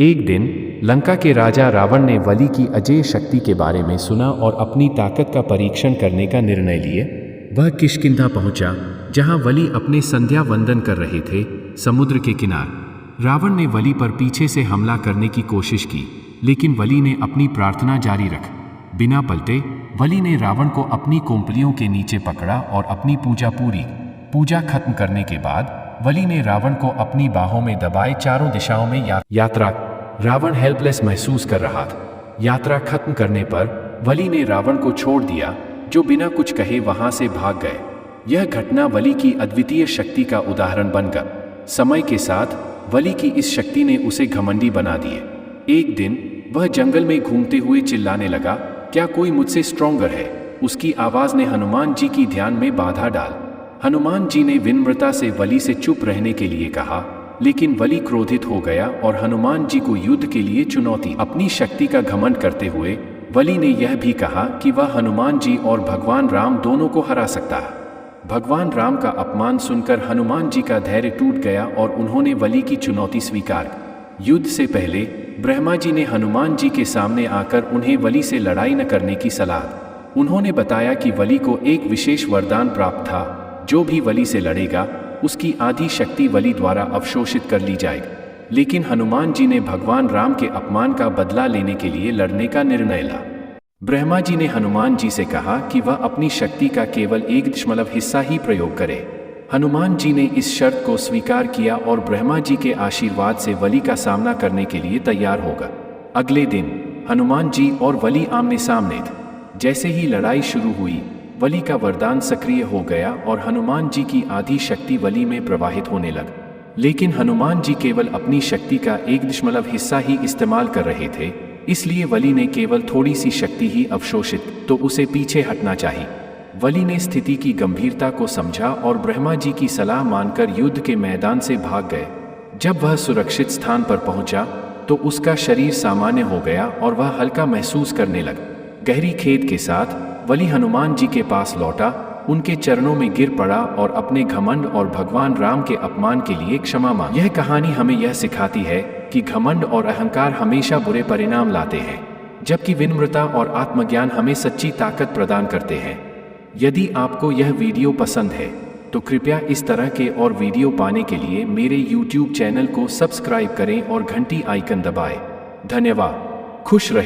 एक दिन लंका के राजा रावण ने बलि की अजेय शक्ति के बारे में सुना और अपनी ताकत का परीक्षण करने का निर्णय लिए। वह किष्किंधा पहुंचा, जहां बलि अपने संध्या वंदन कर रहे थे, समुद्र के किनारे। रावण ने बलि पर पीछे से हमला करने की कोशिश की, लेकिन बलि ने अपनी प्रार्थना जारी रख। बिना पलटे बलि ने रावण को अपनी कोंपलियों के नीचे पकड़ा और अपनी पूजा खत्म करने के बाद बलि ने रावण को अपनी बाहों में दबाए चारों दिशाओं में यात्रा। रावण हेल्पलेस महसूस कर रहा था। यात्रा खत्म करने पर बलि ने रावण को छोड़ दिया, जो बिना कुछ कहे वहां से भाग गए। यह घटना बलि की अद्वितीय शक्ति का उदाहरण बन गया। समय के साथ बलि की इस शक्ति ने उसे घमंडी बना दिए। एक दिन वह जंगल में घूमते हुए चिल्लाने लगा, क्या कोई मुझसे स्ट्रॉन्गर है? उसकी आवाज ने हनुमान जी की ध्यान में बाधा डाल। हनुमान जी ने विनम्रता से बलि से चुप रहने के लिए कहा, लेकिन बलि क्रोधित हो गया और हनुमान जी को युद्ध के लिए चुनौती। अपनी शक्ति का घमंड करते हुए बलि ने यह भी कहा कि वह हनुमान जी और भगवान राम दोनों को हरा सकता है। भगवान राम का अपमान सुनकर हनुमान जी का धैर्य टूट गया और उन्होंने बलि की चुनौती स्वीकार की। युद्ध से पहले ब्रह्मा जी ने हनुमान जी के सामने आकर उन्हें बलि से लड़ाई न करने की सलाह दी। उन्होंने बताया कि बलि को एक विशेष वरदान प्राप्त था, जो भी बलि से लड़ेगा उसकी आधी शक्ति बलि द्वारा अवशोषित कर ली जाएगी। लेकिन हनुमान जी ने भगवान राम के अपमान का बदला लेने के लिए लड़ने का निर्णय लिया। ब्रह्मा जी ने हनुमान जी से कहा कि वह अपनी शक्ति का केवल 1 हिस्सा ही प्रयोग करे। हनुमान जी ने इस शर्त को स्वीकार किया और ब्रह्मा जी के आशीर्वाद से बलि का सामना करने के लिए तैयार हो गए। अगले दिन हनुमान जी और बलि आमने सामने थे। जैसे ही लड़ाई शुरू हुई, बलि का वरदान सक्रिय हो गया और हनुमान जी की आधी शक्ति बलि में प्रवाहित होने लग। लेकिन हनुमान जी केवल अपनी शक्ति का 1 हिस्सा ही इस्तेमाल कर रहे थे, इसलिए बलि ने केवल थोड़ी सी शक्ति ही अवशोषित, तो उसे पीछे हटना चाहिए। बलि ने स्थिति की गंभीरता को समझा और ब्रह्मा जी की सलाह मानकर युद्ध के मैदान से भाग गए। जब वह सुरक्षित स्थान पर पहुंचा तो उसका शरीर सामान्य हो गया और वह हल्का महसूस करने लगा। गहरी खेद के साथ बलि हनुमान जी के पास लौटा, उनके चरणों में गिर पड़ा और अपने घमंड और भगवान राम के अपमान के लिए क्षमा मांगी। यह कहानी हमें यह सिखाती है कि घमंड और अहंकार हमेशा बुरे परिणाम लाते हैं, जबकि विनम्रता और आत्मज्ञान हमें सच्ची ताकत प्रदान करते हैं। यदि आपको यह वीडियो पसंद है तो कृपया इस तरह के और वीडियो पाने के लिए मेरे YouTube चैनल को सब्सक्राइब करें और घंटी आइकन दबाएं। धन्यवाद। खुश रहें।